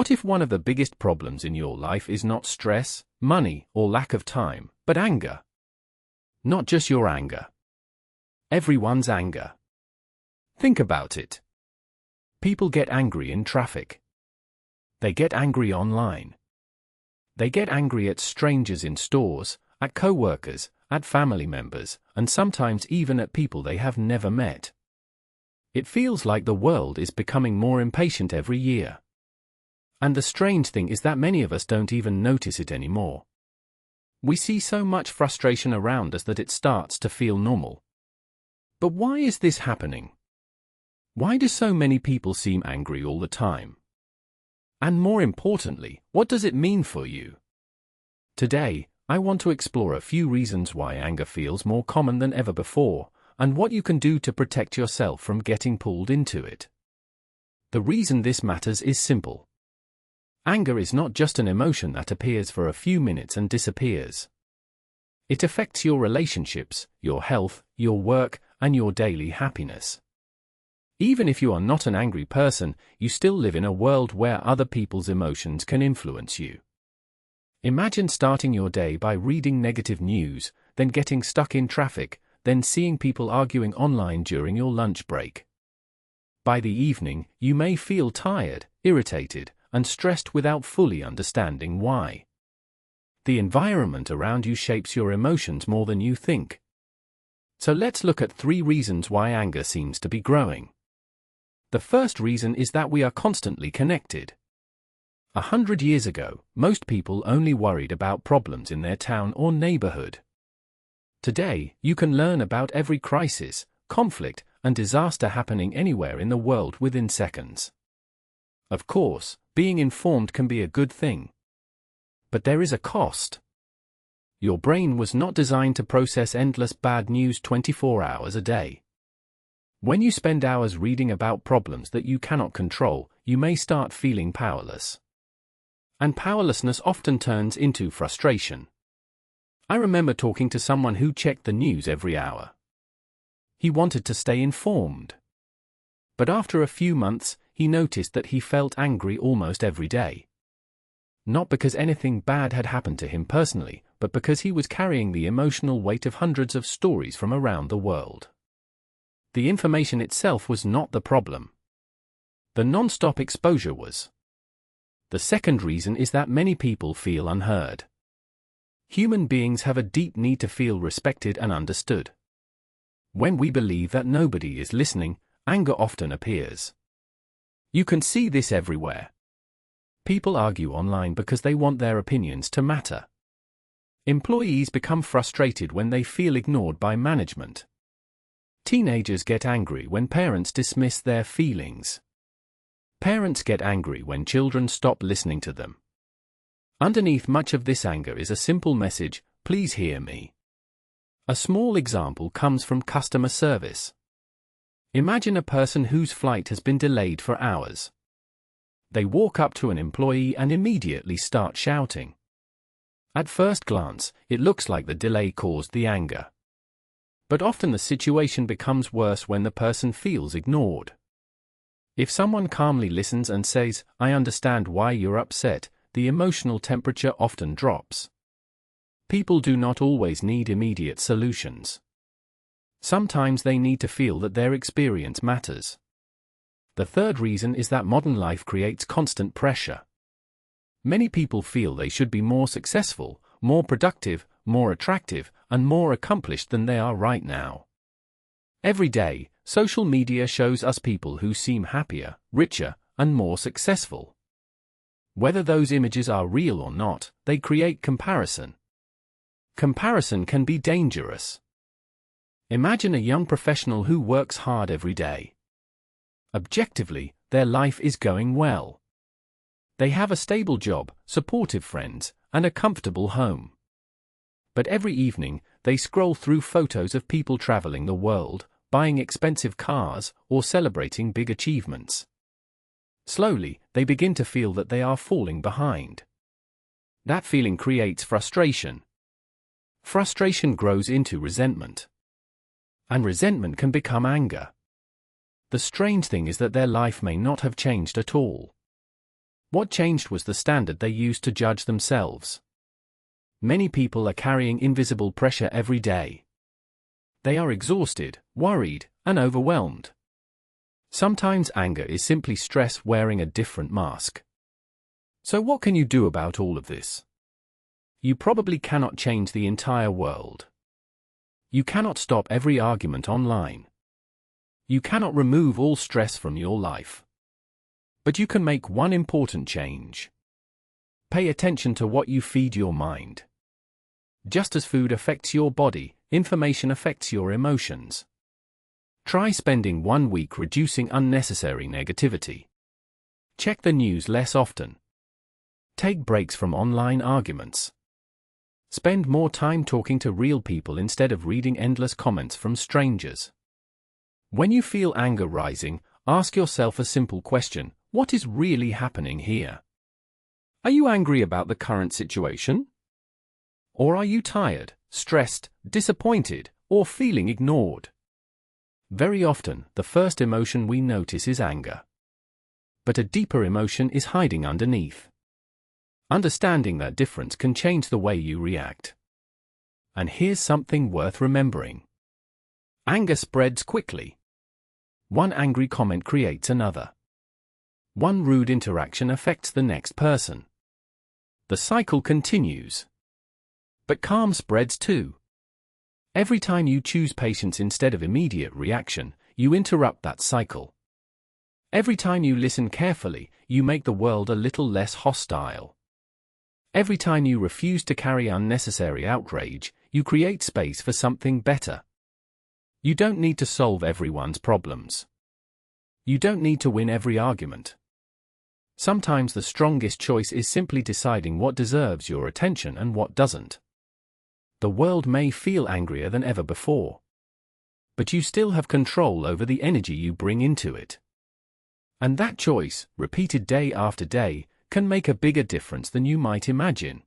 What if one of the biggest problems in your life is not stress, money, or lack of time, but anger? Not just your anger. Everyone's anger. Think about it. People get angry in traffic. They get angry online. They get angry at strangers in stores, at co-workers, at family members, and sometimes even at people they have never met. It feels like the world is becoming more impatient every year. And the strange thing is that many of us don't even notice it anymore. We see so much frustration around us that it starts to feel normal. But why is this happening? Why do so many people seem angry all the time? And more importantly, what does it mean for you? Today, I want to explore a few reasons why anger feels more common than ever before, and what you can do to protect yourself from getting pulled into it. The reason this matters is simple. Anger is not just an emotion that appears for a few minutes and disappears. It affects your relationships, your health, your work, and your daily happiness. Even if you are not an angry person, you still live in a world where other people's emotions can influence you. Imagine starting your day by reading negative news, then getting stuck in traffic, then seeing people arguing online during your lunch break. By the evening, you may feel tired, irritated, and stressed without fully understanding why. The environment around you shapes your emotions more than you think. So let's look at 3 reasons why anger seems to be growing. The first reason is that we are constantly connected. 100 years ago, most people only worried about problems in their town or neighborhood. Today, you can learn about every crisis, conflict, and disaster happening anywhere in the world within seconds. Of course, being informed can be a good thing. But there is a cost. Your brain was not designed to process endless bad news 24 hours a day. When you spend hours reading about problems that you cannot control, you may start feeling powerless. And powerlessness often turns into frustration. I remember talking to someone who checked the news every hour. He wanted to stay informed. But after a few months, he noticed that he felt angry almost every day. Not because anything bad had happened to him personally, but because he was carrying the emotional weight of hundreds of stories from around the world. The information itself was not the problem. The non-stop exposure was. The second reason is that many people feel unheard. Human beings have a deep need to feel respected and understood. When we believe that nobody is listening, anger often appears. You can see this everywhere. People argue online because they want their opinions to matter. Employees become frustrated when they feel ignored by management. Teenagers get angry when parents dismiss their feelings. Parents get angry when children stop listening to them. Underneath much of this anger is a simple message, "Please hear me." A small example comes from customer service. Imagine a person whose flight has been delayed for hours. They walk up to an employee and immediately start shouting. At first glance, it looks like the delay caused the anger. But often the situation becomes worse when the person feels ignored. If someone calmly listens and says, "I understand why you're upset," the emotional temperature often drops. People do not always need immediate solutions. Sometimes they need to feel that their experience matters. The third reason is that modern life creates constant pressure. Many people feel they should be more successful, more productive, more attractive, and more accomplished than they are right now. Every day, social media shows us people who seem happier, richer, and more successful. Whether those images are real or not, they create comparison. Comparison can be dangerous. Imagine a young professional who works hard every day. Objectively, their life is going well. They have a stable job, supportive friends, and a comfortable home. But every evening, they scroll through photos of people traveling the world, buying expensive cars, or celebrating big achievements. Slowly, they begin to feel that they are falling behind. That feeling creates frustration. Frustration grows into resentment. And resentment can become anger. The strange thing is that their life may not have changed at all. What changed was the standard they used to judge themselves. Many people are carrying invisible pressure every day. They are exhausted, worried, and overwhelmed. Sometimes anger is simply stress wearing a different mask. So what can you do about all of this? You probably cannot change the entire world. You cannot stop every argument online. You cannot remove all stress from your life. But you can make one important change. Pay attention to what you feed your mind. Just as food affects your body, information affects your emotions. Try spending 1 week reducing unnecessary negativity. Check the news less often. Take breaks from online arguments. Spend more time talking to real people instead of reading endless comments from strangers. When you feel anger rising, ask yourself a simple question: what is really happening here? Are you angry about the current situation? Or are you tired, stressed, disappointed, or feeling ignored? Very often, the first emotion we notice is anger. But a deeper emotion is hiding underneath. Understanding that difference can change the way you react. And here's something worth remembering. Anger spreads quickly. One angry comment creates another. One rude interaction affects the next person. The cycle continues. But calm spreads too. Every time you choose patience instead of immediate reaction, you interrupt that cycle. Every time you listen carefully, you make the world a little less hostile. Every time you refuse to carry unnecessary outrage, you create space for something better. You don't need to solve everyone's problems. You don't need to win every argument. Sometimes the strongest choice is simply deciding what deserves your attention and what doesn't. The world may feel angrier than ever before. But you still have control over the energy you bring into it. And that choice, repeated day after day, can make a bigger difference than you might imagine.